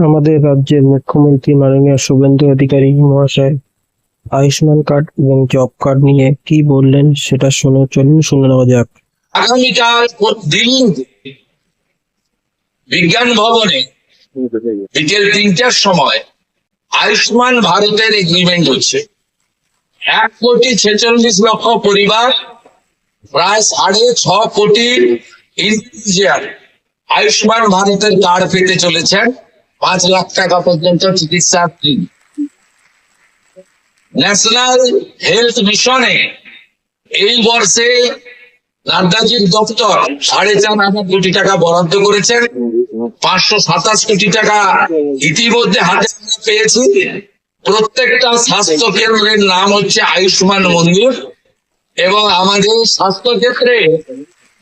আমাদের রাজ্যের মুখ্যমন্ত্রী মাননীয় শুভেন্দু অধিকারী মহাশয় আয়ুষ্মান কার্ড এবং জব কার্ড নিয়ে কি বললেন সেটা চলুন শুনে নেওয়া যাক। আগামীকাল দিল্লি বিজ্ঞান ভবনে বিকেল 3টার সময় আয়ুষ্মান ভারতের এগ্রিমেন্ট হচ্ছে। 1,46,00,000 পরিবার, প্রায় 6.5 কোটি ইন্ডিভিজুয়াল আয়ুষ্মান ভারতের কার্ড পেতে চলেছেন। 5 লাখ টাকা পর্যন্ত চিকিৎসা ফ্রি। ন্যাশনাল হেলথ মিশনে এই বর্ষে নাড্ডাজির দপ্তর 4.5 কোটি টাকা বরাদ্দ করেছেন। 527 কোটি টাকা ইতিমধ্যে হাতে পেয়েছি। প্রত্যেকটা স্বাস্থ্য কেন্দ্রের নাম হচ্ছে আয়ুষ্মান মন্দির এবং আমাদের স্বাস্থ্য ক্ষেত্রে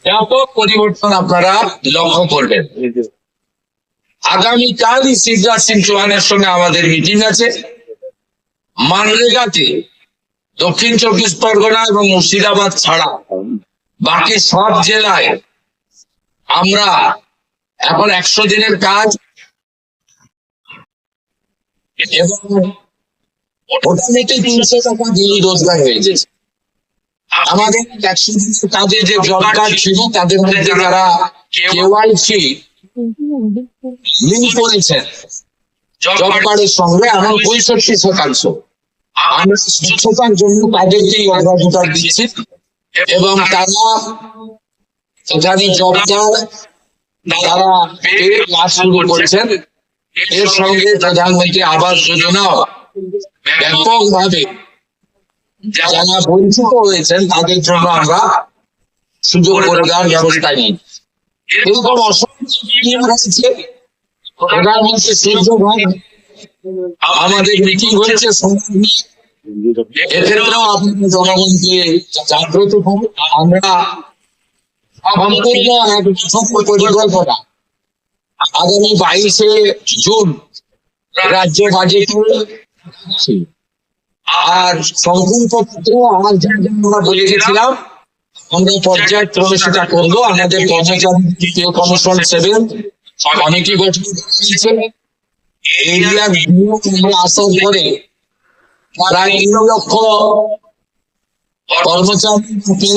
ব্যাপক পরিবর্তন আপনারা লক্ষ্য করবেন। আগামীকালই শিবরাজ সিং চৌহানের সঙ্গে আমাদের মিটিং আছে। মানরেগাতে দক্ষিণ 24 পরগনা এবং মুর্শিদাবাদ ছাড়া বাকি সব জেলায় আমরা এখন 100 দিনের কাজ এবং মোটামুটি 300 টাকা দিনই রোজগার হয়েছে। আমাদের 100 দিনের কাজে যে জব কার্ড ছিল তাদের মধ্যে যারা কেওয়াইসি লিঙ্ক করেছেন জব কার্ডের সঙ্গে এখন 65%। আমরা স্বচ্ছতার জন্য তাদেরকেই অগ্রাধিকার দিচ্ছি এবং তারা এখানে জব কার্ড তারা কাজ শুরু করেছেন। এর সঙ্গে প্রধানমন্ত্রী আবাস যোজনা ব্যাপকভাবে যারা বঞ্চিত হয়েছেন তাদের জন্য আমরা সুযোগ করে দেওয়ার ব্যবস্থা নিই। এরকম অসংখ্য স্কিম রয়েছে। প্রধানমন্ত্রী সূর্য ঘর আমাদের মিটিং হয়েছে, এক্ষেত্রেও আপনাদের জনগণকে জাগ্রত করুন। আমরা সম্পূর্ণ এক পরিকল্পনা আগামী 22শে জুন রাজ্য বাজেট আর সংকল্পপত্র আমার আমরা বলে গেছিলাম আমরা পর্যায়ক্রমে সেটা করবো। আমাদের কর্মচারী কমিশন 7 অনেকে গঠন করেছে। এরিয়া আসার পরে প্রায় 3 লক্ষ কর্মচারী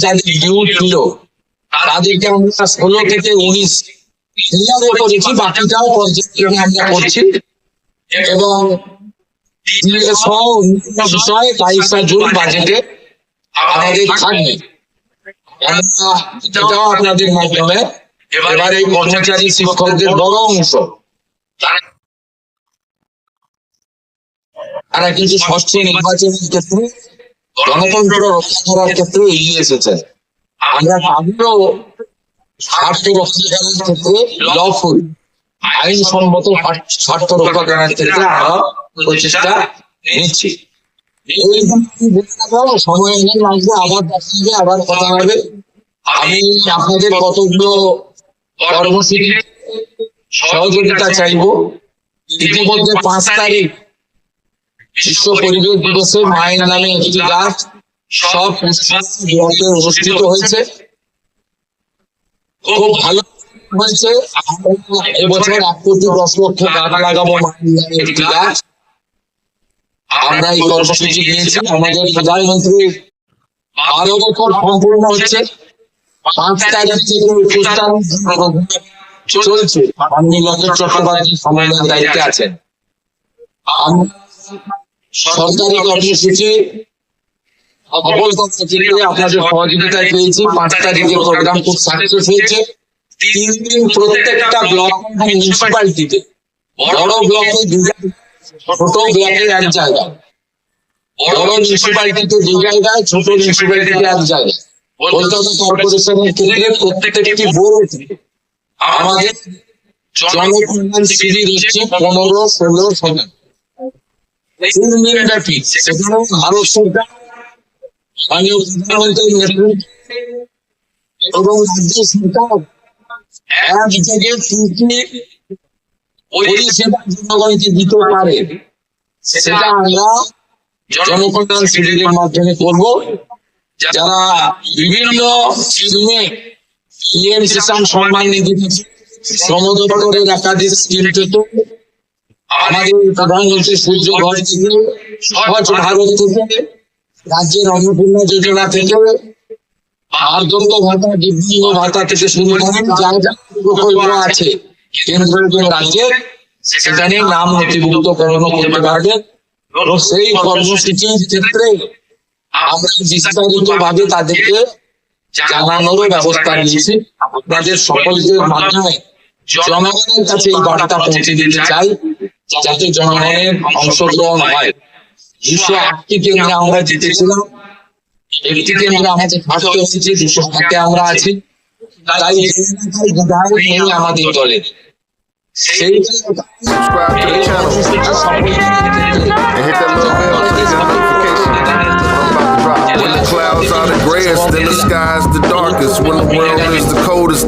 যাদের ডিউ ছিল তাদেরকে আমরা 16 থেকে 19 করেছি। বাকিটাও পর্যায়ক্রমে আমরা করছি এবং বিষয়ে 22শে জুন বাজেটে আমাদের থাকবে। এটাও আপনাদের মাধ্যমে এবার এই কর্মচারী শিক্ষকদের বড় অংশ তারা কিন্তু ষষ্ঠ নির্বাচনের ক্ষেত্রে গণতন্ত্র রক্ষা করার ক্ষেত্রে এগিয়ে এসেছে। আমরা আগ্রহ স্বার্থ রক্ষা করার ক্ষেত্রে লফুল আইনসম্মত স্বার্থ রক্ষা করার ক্ষেত্রে আমরা প্রচেষ্টা নিচ্ছি। এই সময় লাগবে, আবার দেখা যাবে, আবার কথা হবে। আমি আপনাদের কতগুলো কর্মসূচি সহযোগিতা চাইবো। ইতিমধ্যে 5 তারিখ বিশ্ব পরিবেশ দিবসে মায়ের নামে একটি গাছ সব ব্লকে অনুষ্ঠিত হয়েছে। খুব ভালো হয়েছে। এবছর 1,10,00,000 গাছ লাগাবো মায়ের নামে একটি গাছ। আমরা এই কর্মসূচি নিয়েছি। আমাদের প্রধানমন্ত্রী 12 বছর সম্পূর্ণ হচ্ছে। 5 তারিখ থেকে 21 তারিখ চলছে। মাননীয় চট্টোপাধ্যায় সম্মেলনের দায়িত্বে আছেন। সরকারি কর্মসূচি আপনাদের সহযোগিতায় পেয়েছি। 5 তারিখের প্রোগ্রাম খুব সাকসেস হয়েছে। 3 দিন প্রত্যেকটা ব্লক মিউনিসিপালিটিতে, বড় ব্লকে 2 ছোট ব্লকে 1 জায়গা, বড় মিউনিসিপালিটিতে 2 জায়গায়, ছোট মিউনিসিপালিটিতে 1 জায়গায়। কলকাতা কর্পোরেশনের ক্ষেত্রে প্রত্যেকটি বোর্ড আমাদের জনকল্যাণ শিবির হচ্ছে 15, 16, 17 3 দিন ব্যাপী। সেখানে ভারত সরকার মাননীয় প্রধানমন্ত্রীর নেতৃত্বে এবং রাজ্য সরকার একযোগে পরিষেবা জনগণকে দিতে পারে সেটা আমরা জনকল্যাণ শিবিরের মাধ্যমে করবো। যারা বিভিন্ন স্কিমে পিএম কিষাণ সম্মান নিধি, শ্রম দপ্তরের একাধিক স্কিম পেত, আমাদের প্রধানমন্ত্রী সূর্য ঘর থেকে, স্বচ্ছ ভারত থেকে, রাজ্যের অন্নপূর্ণা যোজনা থেকে, আর্দ্রত ভাতা, দিব্যাঙ্গ ভাতা থেকে শুরু করে যা যা প্রকল্প আছে কেন্দ্র এবং রাজ্যের, সেখানে নাম নথিভুক্ত করানো করতে পারবেন। এবং সেই কর্মসূচির ক্ষেত্রে আমরা বিস্তারিত ভাবে তাদেরকে জানানোর ব্যবস্থা নিয়েছি। আপনাদের সকলের মাধ্যমে জনগণের কাছে এই বার্তা পৌঁছে দিতে চাই, যাতে জনগণের অংশগ্রহণ হয়। 208টি কেন্দ্রে আমরা জিতেছিলাম, একটি কেন্দ্রে আমাদের থাকতে হয়েছে, 207-এ আমরা আছি। তাই বিধায়ক নেই আমাদের দলে। সেই Subscribe to the channel and hit that little bell so you get a notification when I'm about to drop. When the clouds are the grayest and the sky's the darkest, when the world is the coldest.